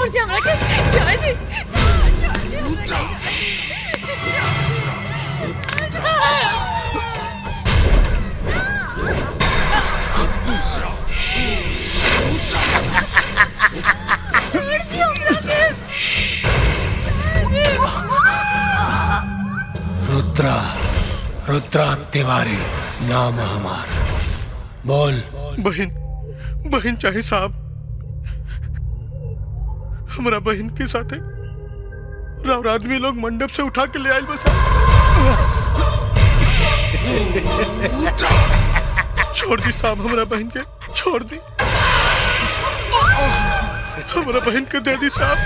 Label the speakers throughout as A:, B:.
A: छोड़ दिया हमरा के, जाए दे।
B: रुद्रा, रुद्रा तिवारी नाम हमार। बोल।
C: बहन, बहन चाहे साहब, हमारा बहन के साथ है राव आदमी लोग मंडप से उठा के ले आए बस। छोड़ दी साहब, हमारा बहन के छोड़ दी, हमारा बहन के दे दी साहब,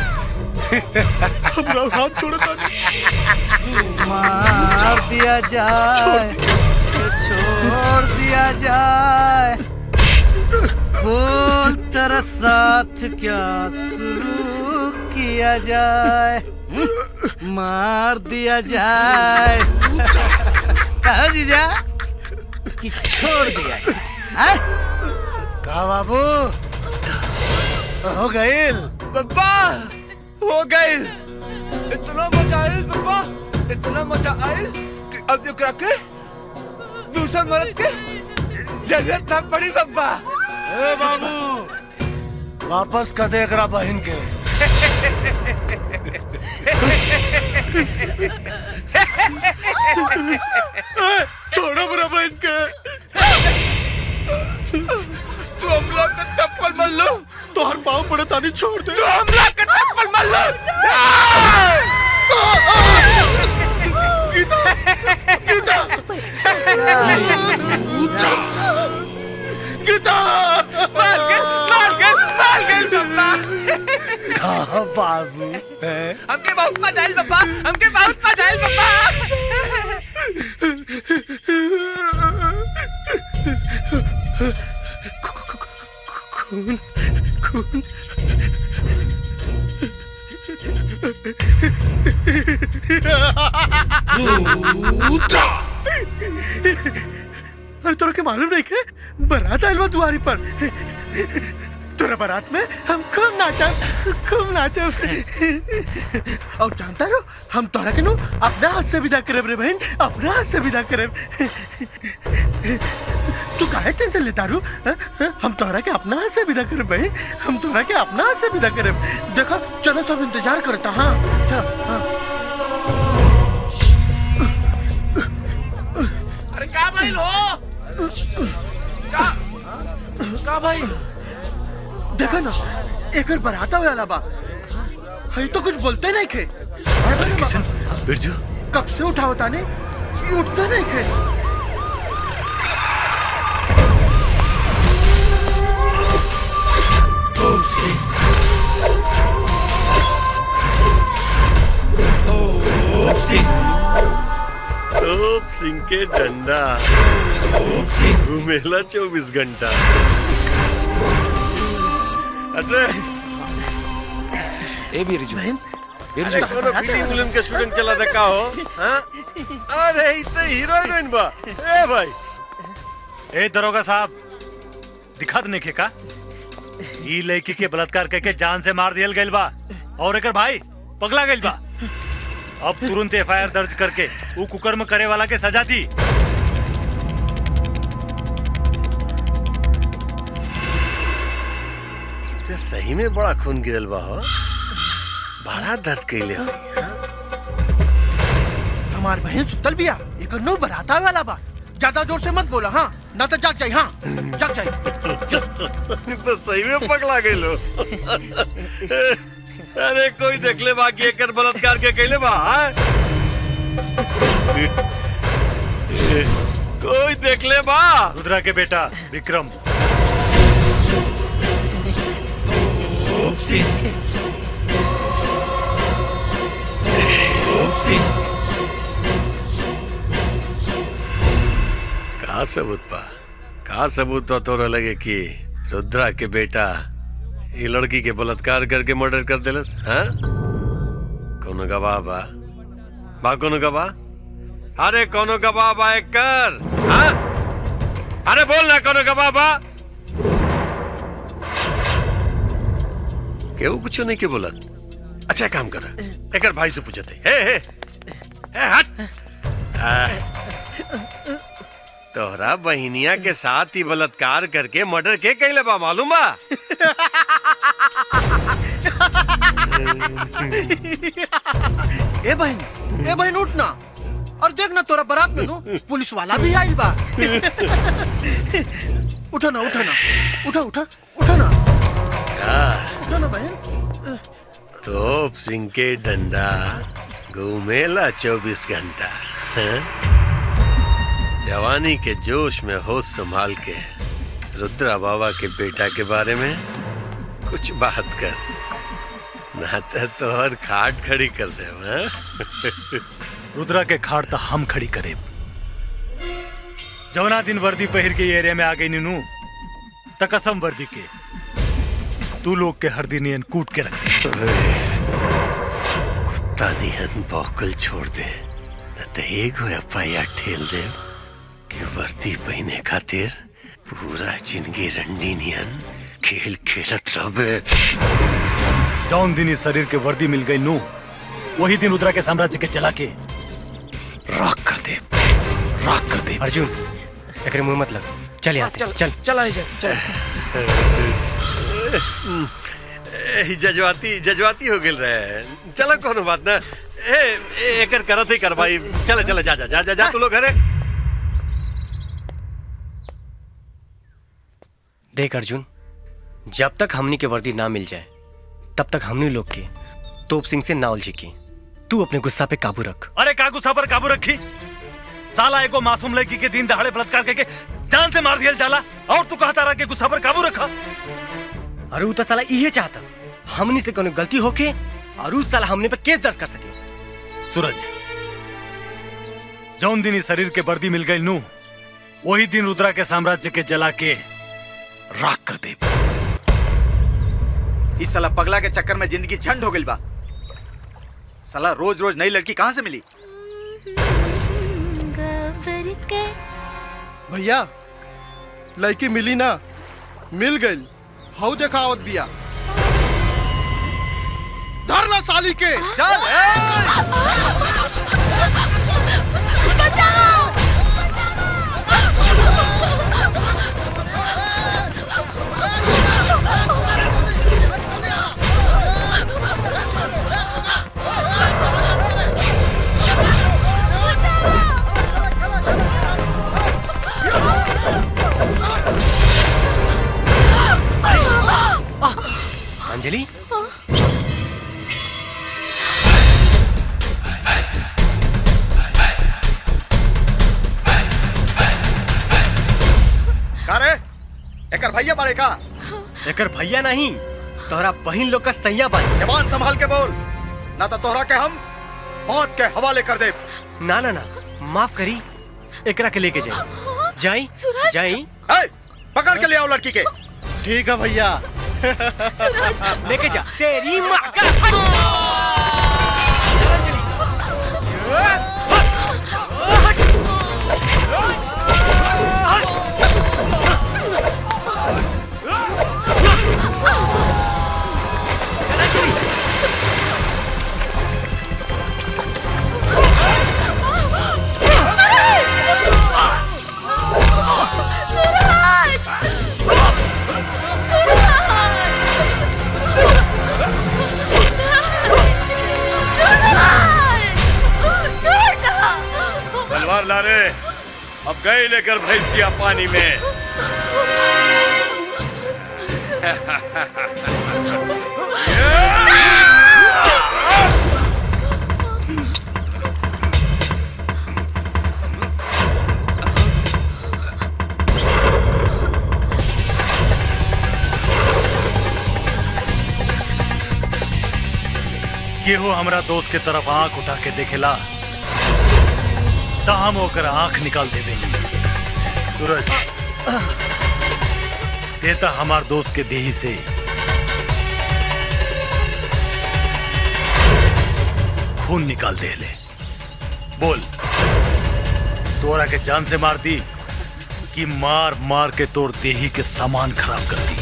C: हमारा हाथ जोड़ता
D: मार दिया जाए, छोड़ दिया जाए, बोल तेरा साथ क्या शुरू किया जाए, मार दिया जाए। कहा जीजा कि छोड़ दिया जाए।
B: का बाबू हो गईल?
E: बब्बा हो गईल। इतना मजा आयल बब्बा, इतना मजा आयल कि अब एकरा के दूसरा मर्द के जरूरत ना पड़ी बब्बा।
B: ए बाबू, वापस कर दे एकरा बहन के।
C: छोड़ो मेरा बहन के।
E: तू हमला का थप्पड़ मार लो,
C: तो हर पाँव पड़े तानी छोड़ दे।
E: तू हमला का थप्पड़ मार लो।
C: गीता, गीता, गीता,
E: मार गए बब्बा।
B: का बाबू है?
E: हमके बहुत मजा आयल बब्बा, हमके बहुत मजा आयल बब्बा।
C: खून, खून। अरे तोरा के मालूम नहीं के बारात आयल बा दुआरी पर। तोरा बारात में हम खूब नाचब, खूब नाचब। और जानता रो, हम तोरा के नो अपना हाथ से विदा करब रे बहन, अपना हाथ से विदा करब। तू काहे टेंशन लेता रू? हम तोरा के अपना हाथ से विदा करब बहन, हम तोरा के अपना हाथ से विदा करब। देखो चलो सब इंतजार करता। हाँ चलो। हाँ।
E: अरे का भाई हो? का भाई?
C: देखो ना, एक बराता वाला बा, है तो कुछ बोलते नहीं खे।
B: किशन, बिरजू
C: कब से उठावता नहीं, उठते नहीं खे।
F: तोप सिंह के डंडा घूमेला 24 घंटा। अरे
E: ए बिरजू,
F: अरे कोनो फिल्म के शूटिंग चला देखा हो? हाँ? अरे इतने हीरो हीरोइन बा। ए भाई,
G: ए दरोगा साहब, दिखा दने के का ई लड़की के बलात्कार करके जान से मार दियल गइल बा और एकर भाई पगला गइल बा। अब तुरंत एफआईआर दर्ज करके वो कुकर्म करे वाला के सजा दी।
F: ते सही में बड़ा खून गिरल बा हो, बड़ा दर्द कैले हो।
C: हमार बहन सुतल बिया, एक नो बराता वाला बा। ज्यादा जोर से मत बोला, हाँ ना तो जाग जाए। हाँ जाग जाए।
F: तो सही में पगला गइलो। अरे कोई देख ले बाकी एकर बलात्कार के कैले बा। हाँ? कोई देख ले बा।
G: रुद्रा के बेटा विक्रम।
F: का सबूत बा? का सबूत बा तोरा लगे कि रुद्रा के बेटा ये लड़की के बलात्कार करके मर्डर कर देलस? हाँ? कोनो गवाह बा? कोनो गवाह? अरे कोनो गवाह बा एकर? हाँ? अरे बोल ना, कोनो गवाह बा? केहू कुछ नहीं के बोलत। अच्छा काम कर, एकर भाई से पूछते। हे हट। तोहरा बहिनिया के साथ ही बलात्कार करके मर्डर के कैले बा मालूम बा?
C: ए बहन उठ ना और देख ना तोरा बारात में नु पुलिस वाला भी आइल बा। उठा ना उठा ना बहन।
F: तोप सिंह के डंडा घूमेला 24 घंटा। जवानी के जोश में होश संभाल के रुद्रा बाबा के बेटा के बारे में कुछ बात कर, ना तो हर खाट खड़ी कर दे।
G: रुद्रा के खाट तो हम खड़ी करे। जवना दिन वर्दी पहिर के एरिया में आ गई नीनू त कसम वर्दी के तू लोग के हर दिन कूट के रख।
F: कुत्ता निहन बौकल छोड़ दे, न तो एगो FIR ठेल दे कि वर्दी पहने खातिर पूरा जिंदगी रंडी नियन खेल खेलत रहबे।
G: जौन दिन इस शरीर के वर्दी मिल गई नू वही दिन रुद्रा के साम्राज्य के चला के राख कर दे।
A: अर्जुन एकरे मुंह मत लग, चल यहाँ से चल
F: जज्बाती हो गेल रहे। चलो कोनो बात ना, एकर करत ही कर भाई। चल जा तू लोग घरे।
A: देख अर्जुन, जब तक हमनी के वर्दी ना मिल जाए तब तक हमनी लोग के तोप सिंह से ना उलझी की। तू अपने गुस्सा पे काबू रख।
G: अरे का गुस्सा पर काबू रखी? साला एको मासूम लड़की के दिन दहाड़े बलात्कार करके जान से मार दिया जाला और तू कहता रहा कि गुस्सा पर काबू रखा।
A: अरे वो तो साला इहे चाहता हमनी से कोनो गलती होके और उस साला हमने पे केस दर्ज कर सके।
G: सूरज, जौन दिन इस शरीर के वर्दी मिल गई नू वही दिन रुद्रा के साम्राज्य के जला के राख कर दे।
E: इस साला पगला के चक्कर में जिंदगी झंड हो गई बा। साला रोज रोज नई लड़की कहाँ से मिली?
C: भैया लड़की मिली ना, मिल गई। हाउ देखा आवत बिया। धर ला साली के। चल
A: अंजलि,
E: का रे? एकर भैया बारे का?
A: एकर भैया नहीं, तोहरा बहिन लोग का सैया बानी।
E: जवान संभाल के बोल, ना तो तोहरा के हम मौत के हवाले कर दे।
A: ना माफ करी, एकरा के लेके जाई।
E: पकड़ के ले आओ लड़की के।
C: ठीक है भैया।
A: लेके जा तेरी माँ का।
F: ला रे, अब गए लेकर भेज दिया पानी में।
G: केहू हमरा दोस्त के तरफ आंख उठा के देखेला तो हम ओकर आंख निकाल देवेली। सूरज, देता हमार दोस्त के देही से खून निकाल दे ले। बोल, तोरा के जान से मार दी कि मार मार के तोर देही के सामान खराब कर दी?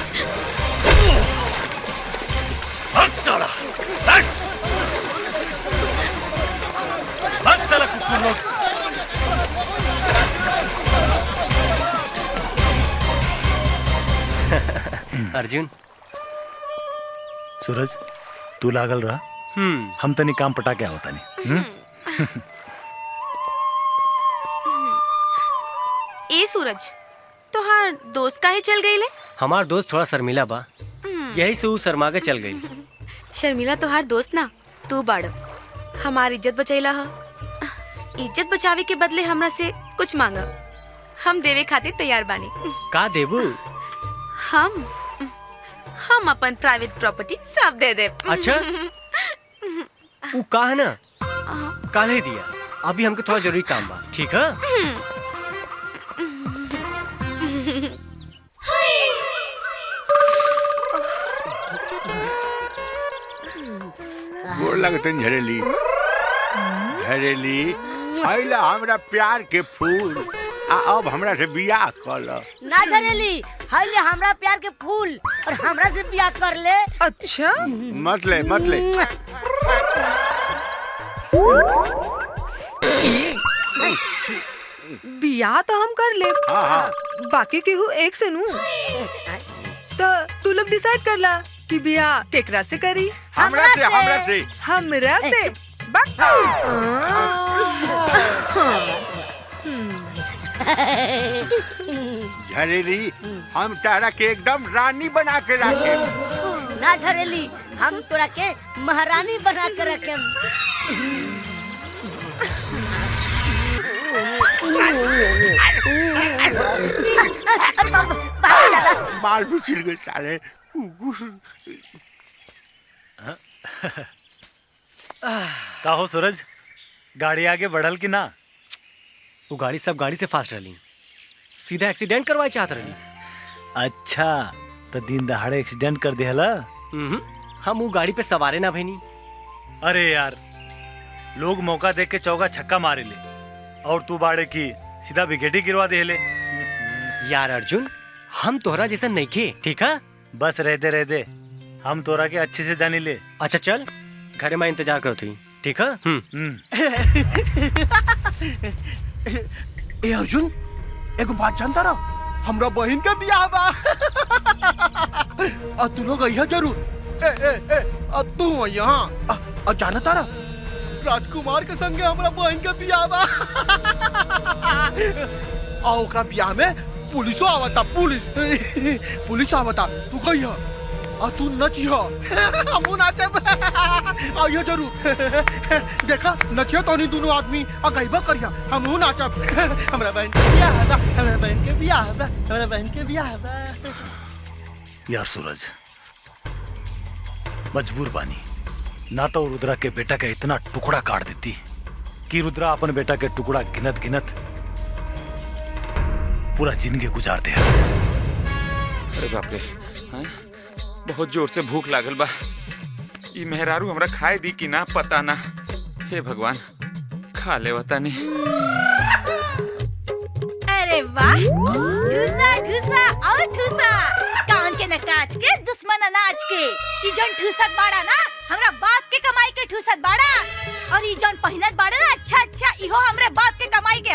H: सूरज
G: हट साला हट हट साला कुकुर लोग
A: अर्जुन
G: सूरज तू लागल रहा हम तनी काम पटा के आवता नहीं
H: ए सूरज तोहार दोस्त काहे चल गई ले?
A: हमार दोस्त थोड़ा शर्मिला बा, यही से ऊ शर्मा के चल गई।
H: शर्मिला तोहार दोस्त ना तू बाड़। हमार इज्जत बचैला ह। इज्जत बचावे के बदले हमरा से कुछ मांगा, हम देवे खातिर तैयार बानी।
A: का देबू?
H: हम अपन प्राइवेट प्रॉपर्टी सब दे दे।
A: अच्छा ऊ का है ना काल ही दिया, अभी हमके थोड़ा जरूरी काम बा, ठीक है?
I: गोर लगतन झरेली झरेली आइला हमरा प्यार के फूल अब हमरा से बियाह कर ल
J: ना झरेली हाइले हमरा प्यार के फूल और हमरा से बियाह कर ले।
H: अच्छा
I: मत ले
K: बियाह तो हम कर ले।
I: हाँ।
K: बाकी केहू एक से नू तो तू लोग डिसाइड कर ला कि बियाह केकरा से करी।
I: हमरा से
K: हमरा से
I: झरेली हम तारा के एकदम रानी बना के रखे।
J: ना झरेली हम तोरा के महारानी बना के रखे।
I: बाल भी छिल गए साले।
G: का हो सूरज गाड़ी आगे बढ़ल कि ना?
A: वो गाड़ी सब गाड़ी से फास्ट रही, सीधा एक्सीडेंट करवाए चाहत रही।
G: अच्छा तो दिन दहाड़े एक्सीडेंट कर दिहला?
A: हम वो गाड़ी पे सवारे ना भैनी।
G: अरे यार लोग मौका देख के चौका छक्का मारे ले और तू बाड़े की सीधा विकेट ही गिरवा दे ले।
A: यार अर्जुन हम तोहरा जैसा नहीं खे, ठीक है?
G: बस रह दे हम तोरा के अच्छे से जानी ले।
A: अच्छा चल घरे में इंतजार करती, ठीक है?
C: ए अर्जुन एगो बात जानता रहो, हमरा बहन का बियाह बा और तू लोग अइहा जरूर। अब तू यहाँ और जाना तारा राजकुमार के संगे हमरा बहन का बियाह बा और ओकरा बियाह में पुलिसो आवता, पुलिस आवता। तू कहिया और तू नचिया हमू नाचब आइयो जरूर। देखा नचिया तो नहीं दोनों आदमी और गईबा करिया हमू नाचब। हमरा बहन के बियाह बा, हमरा बहन के बियाह बा, हमरा बहन के बियाह बा।
G: यार सूरज मजबूर बानी, ना तो रुद्रा के बेटा का इतना टुकड़ा काट देती कि रुद्रा अपन बेटा के टुकड़ा गिनत गिनत पूरा जिंदगी गुजार दे।
L: अरे बाप रे, बहुत जोर से भूख लागल बा। ई मेहरारू हमरा खाए दी कि ना पता ना। हे भगवान खा ले वतानी।
J: अरे वाह ठूसा ठूसा और ठूसा कान के नकाच के दुश्मन अनाज के। ई जौन ठूसत बाड़ा ना हमरा बाप के कमाई के ठूसत बाड़ा और ई जौन पहिनत बाड़ा ना अच्छा इहो हमरे बाप के कमाई के।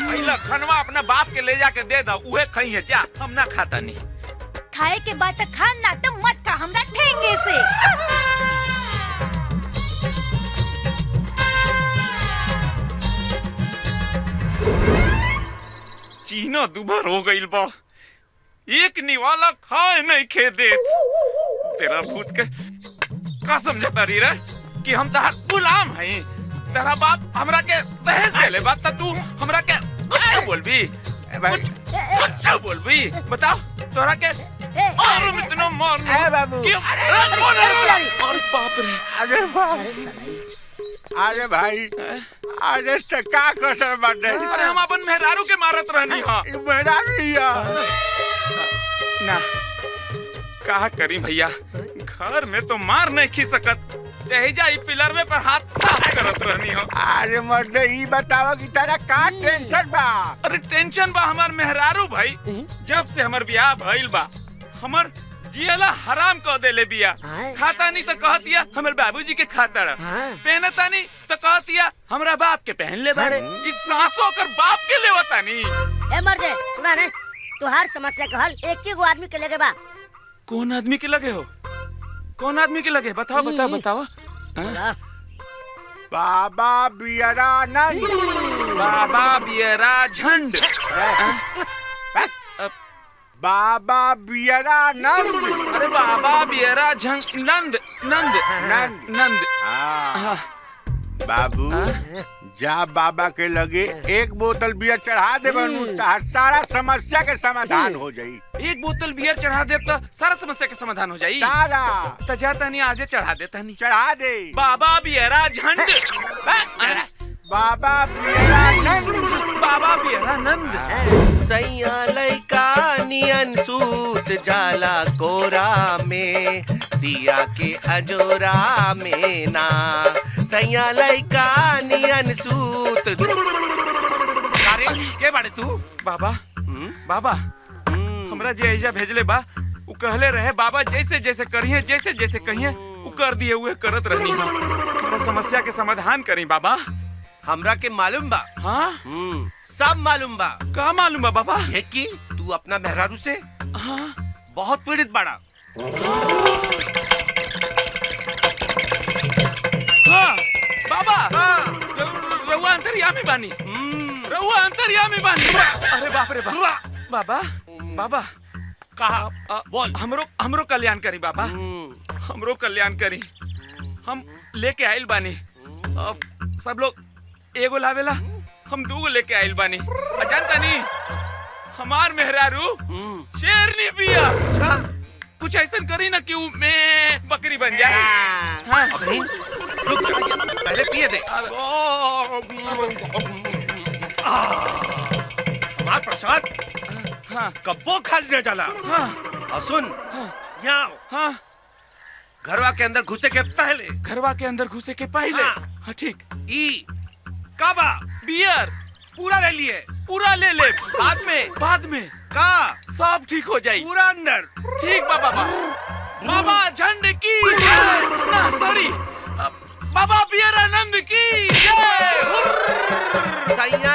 L: पहिला खनवा अपना बाप के ले जाके दे दा, उहे खई है क्या? हम ना खाता नहीं।
J: खाए के बाद तक खान ना तो मत खा हमरा ठेंगे से।
L: चीना दुभर हो गईल बा, एक निवाला खाए नहीं खे देत। तेरा भूत के का समझता रही रे कि हम तहार गुलाम हई? तेरा बाप हमरा के दहेज देले बा त तू हमरा के कुछ बोलबी? कुछ बोलबी? बताओ तोरा के और हम इतना मारना
I: अरे बाबू,
L: अरे बाप रे,
I: अरे भाई अरे तो का कसर बाटे?
L: अरे हम अपन मेहरारू के मारत रहनी हां।
I: मेहरारू लिया
L: ना का करी भैया, घर में तो मार नहीं खी सकत, तेजा ई पिलर में पर हाथ साफ करत रहनी हो।
I: अरे मर्द ई बतावा कि तेरा का टेंशन बा?
L: अरे टेंशन बा हमार मेहरारू भाई, जब से हमार ब्याह भइल बा हमर जियला हराम कह देले बिया। खाता नहीं तो कहतिया हमर बाबूजी के खाता रह। पहनता नहीं तो कहतिया हमरा बाप के पहन ले बारे। इस सांसों कर बाप के लेवता नहीं।
M: ए मर्दे सुना रे, तू हर समस्या का हल एक ही गो आदमी के लगे बा।
L: कौन आदमी के लगे हो? कौन आदमी के लगे? बताओ बताओ बताओ।
I: बाबा बियरा नंद।
L: बाबा बियरा झंड।
I: बाबा बियरा नंद।
L: अरे बाबा बियरा झंड नंद नंद
I: नंद
L: नंद।
I: बाबू जा बाबा के लगे एक बोतल बियर चढ़ा दे बनू सारा समस्या के समाधान हो जाई।
L: एक बोतल बियर चढ़ा दे तो सारा समस्या के समाधान हो जाई।
I: सारा
L: तो जाता नहीं आजे चढ़ा देता नहीं।
I: चढ़ा दे
L: बाबा बियरा झंड।
I: बाबा बियरा नंद।
L: बाबा बियरा नंद।
N: सैया लइका नियन सूत जाला कोरा में दिया के अजोरा में ना। सैया लइका नियन सूत।
L: अरे के बाड़े तू? बाबा बाबा हमरा जे ऐजा भेजले बा उ कहले रहे बाबा जैसे जैसे करिए जैसे जैसे कहिए उ कर दिए हुए करत रहनी हम। हमरा समस्या के समाधान करी बाबा।
N: हमरा के मालूम बा।
L: हाँ
N: सब मालूम बा।
L: का मालूम बा बाबा?
N: ये कि तू अपना मेहरारू से
L: हाँ
N: बहुत पीड़ित बाड़ा।
L: हाँ बाबा रहुआ अंतर्यामी बानी। रहुआ अंतर्यामी बानी। अरे बाप रे बाप। बाबा बाबा
N: कहा बोल।
L: हमरो कल्याण करी बाबा। हमरो कल्याण करी। हम लेके आइल बानी। अब सब लोग एगो लावेला हम दूगो लेके आइल बानी। जानता नहीं हमार मेहरारू शेरनी पिया। कुछ ऐसा करी ना कि मैं बकरी बन जाए। हाँ
N: रुक जा पहले पिए दे। हमार प्रसाद
L: हाँ
N: कब्बो खा लेने जाला।
L: हाँ
N: और सुन यहाँ
L: हाँ
N: घरवा के अंदर घुसे के पहले।
L: घरवा के अंदर घुसे के पहले। हाँ ठीक।
N: ई काबा
L: बियर
N: पूरा ले लिए।
L: पूरा ले ले। बाद में
N: का
L: सब ठीक हो जाए।
N: पूरा अंदर
L: ठीक बाबा। बाबा झंड की जय। ना सॉरी बाबा बियर आनंद की जय।
N: सैया